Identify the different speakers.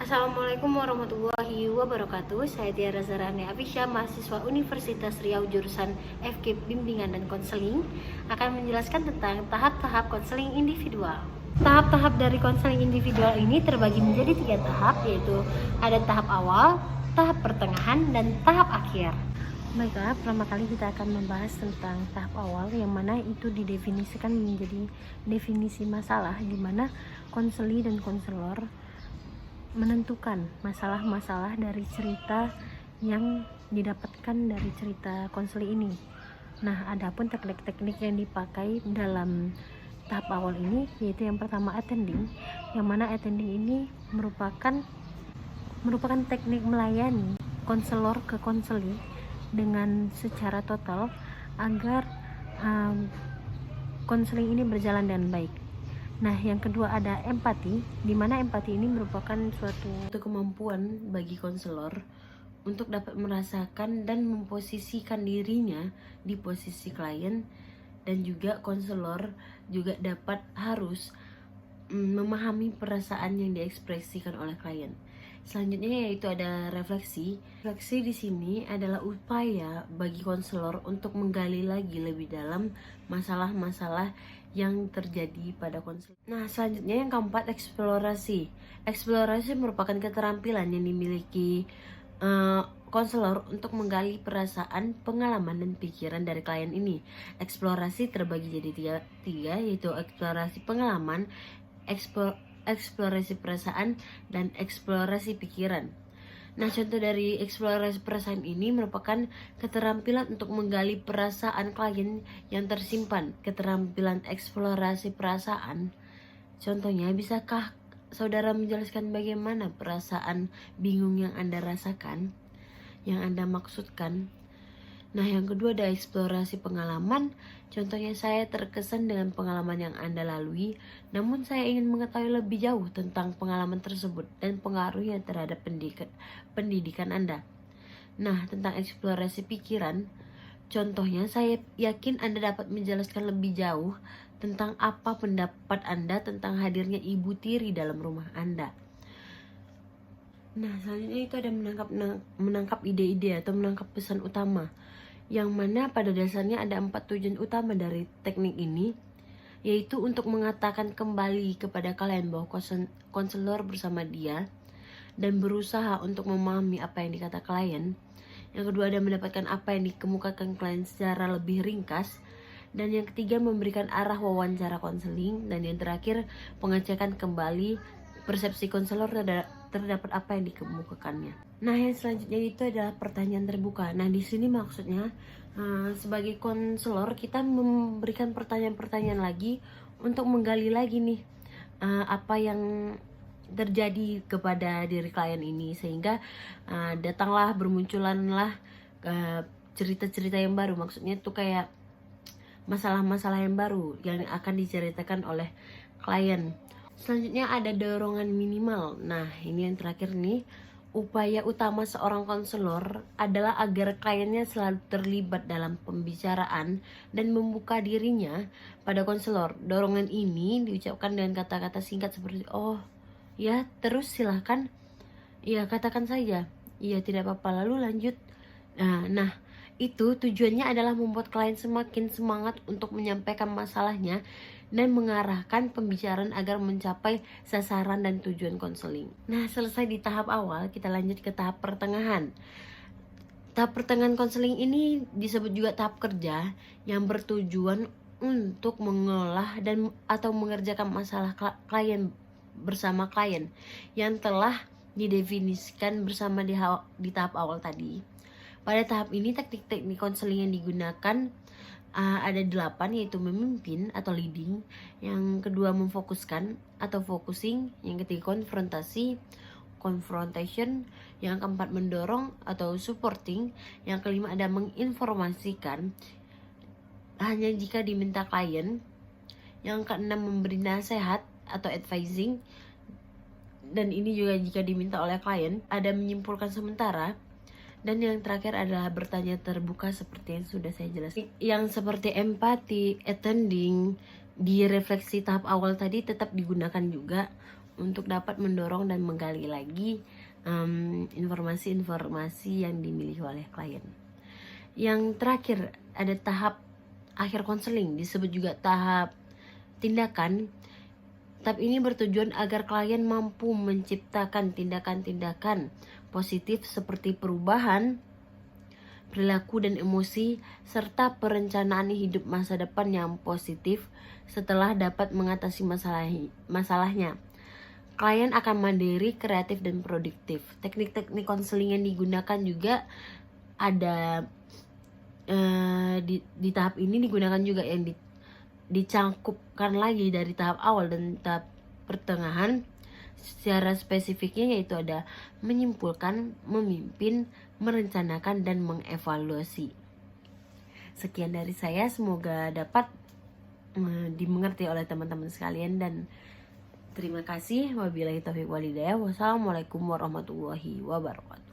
Speaker 1: Assalamualaikum warahmatullahi wabarakatuh. Saya Tiara Zarani Afisya, mahasiswa Universitas Riau jurusan FK Bimbingan dan Konseling, akan menjelaskan tentang tahap-tahap konseling individual. Tahap-tahap dari konseling individual ini terbagi menjadi 3 tahap, yaitu ada tahap awal, tahap pertengahan, dan tahap akhir. Baiklah, pertama kali kita akan membahas tentang tahap awal, yang mana itu didefinisikan menjadi definisi masalah, di mana konseli dan konselor menentukan masalah-masalah dari cerita yang didapatkan dari cerita konseli ini. Nah, adapun teknik-teknik yang dipakai dalam tahap awal ini, yaitu yang pertama attending, yang mana attending ini merupakan teknik melayani konselor ke konseli dengan secara total agar konseling ini berjalan dengan baik. Nah, yang kedua ada empati, di mana empati ini merupakan suatu kemampuan bagi konselor untuk dapat merasakan dan memposisikan dirinya di posisi klien, dan juga konselor juga dapat harus memahami perasaan yang diekspresikan oleh klien. Selanjutnya yaitu ada refleksi. Refleksi di sini adalah upaya bagi konselor untuk menggali lagi lebih dalam masalah-masalah yang terjadi pada konselor. Nah, selanjutnya yang keempat, eksplorasi. Eksplorasi merupakan keterampilan yang dimiliki konselor untuk menggali perasaan, pengalaman, dan pikiran dari klien ini. Eksplorasi terbagi jadi tiga, yaitu eksplorasi pengalaman, eksplorasi perasaan, dan eksplorasi pikiran. Nah, contoh dari eksplorasi perasaan ini merupakan keterampilan untuk menggali perasaan klien yang tersimpan. Keterampilan eksplorasi perasaan, contohnya, bisakah saudara menjelaskan bagaimana perasaan bingung yang Anda rasakan, yang Anda maksudkan? Nah, yang kedua ada eksplorasi pengalaman. Contohnya, saya terkesan dengan pengalaman yang Anda lalui, namun saya ingin mengetahui lebih jauh tentang pengalaman tersebut dan pengaruhnya terhadap pendidikan Anda. Nah, tentang eksplorasi pikiran, contohnya, saya yakin Anda dapat menjelaskan lebih jauh tentang apa pendapat Anda tentang hadirnya ibu tiri dalam rumah Anda. Nah, selanjutnya itu ada menangkap ide-ide atau menangkap pesan utama, yang mana pada dasarnya ada 4 tujuan utama dari teknik ini, yaitu untuk mengatakan kembali kepada kalian bahwa konselor bersama dia dan berusaha untuk memahami apa yang dikata klien. Yang kedua ada mendapatkan apa yang dikemukakan klien secara lebih ringkas. Dan yang ketiga memberikan arah wawancara konseling. Dan yang terakhir pengecekan kembali persepsi konselor terdapat apa yang dikemukakannya. Nah, yang selanjutnya itu adalah pertanyaan terbuka. Nah, di sini maksudnya sebagai konselor kita memberikan pertanyaan-pertanyaan lagi untuk menggali lagi nih apa yang terjadi kepada diri klien ini, sehingga bermunculanlah cerita-cerita yang baru. Maksudnya itu kayak masalah-masalah yang baru yang akan diceritakan oleh klien. Selanjutnya ada dorongan minimal. Nah, ini yang terakhir nih. Upaya utama seorang konselor adalah agar kliennya selalu terlibat dalam pembicaraan dan membuka dirinya pada konselor. Dorongan ini diucapkan dengan kata-kata singkat seperti, "Oh, ya, terus silahkan. Ya, katakan saja. Iya, tidak apa-apa, lalu lanjut." Nah, itu tujuannya adalah membuat klien semakin semangat untuk menyampaikan masalahnya dan mengarahkan pembicaraan agar mencapai sasaran dan tujuan konseling. Nah, selesai di tahap awal, kita lanjut ke tahap pertengahan. Tahap pertengahan konseling ini disebut juga tahap kerja, yang bertujuan untuk mengolah dan atau mengerjakan masalah klien bersama klien yang telah didefinisikan bersama di tahap awal tadi. Pada tahap ini teknik-teknik konseling yang digunakan ada 8, yaitu memimpin atau leading, yang kedua memfokuskan atau focusing, yang ketiga konfrontasi, confrontation, yang keempat mendorong atau supporting, yang kelima ada menginformasikan hanya jika diminta klien, yang keenam memberi nasihat atau advising, dan ini juga jika diminta oleh klien, ada menyimpulkan sementara. Dan yang terakhir adalah bertanya terbuka seperti yang sudah saya jelaskan. Yang seperti empati, attending, di refleksi tahap awal tadi tetap digunakan juga untuk dapat mendorong dan menggali lagi informasi-informasi yang dimiliki oleh klien. Yang terakhir, ada tahap akhir konseling, disebut juga tahap tindakan. Tahap ini bertujuan agar klien mampu menciptakan tindakan-tindakan positif seperti perubahan perilaku dan emosi, serta perencanaan hidup masa depan yang positif setelah dapat mengatasi masalahnya. Klien akan mandiri, kreatif, dan produktif. Teknik-teknik konseling yang digunakan juga ada di tahap ini digunakan juga yang dicangkupkan lagi dari tahap awal dan tahap pertengahan. Secara spesifiknya yaitu ada menyimpulkan, memimpin, merencanakan, dan mengevaluasi. Sekian dari saya, semoga dapat dimengerti oleh teman-teman sekalian, dan terima kasih. Wabillahi taufiq walhidayah. Wassalamualaikum warahmatullahi wabarakatuh.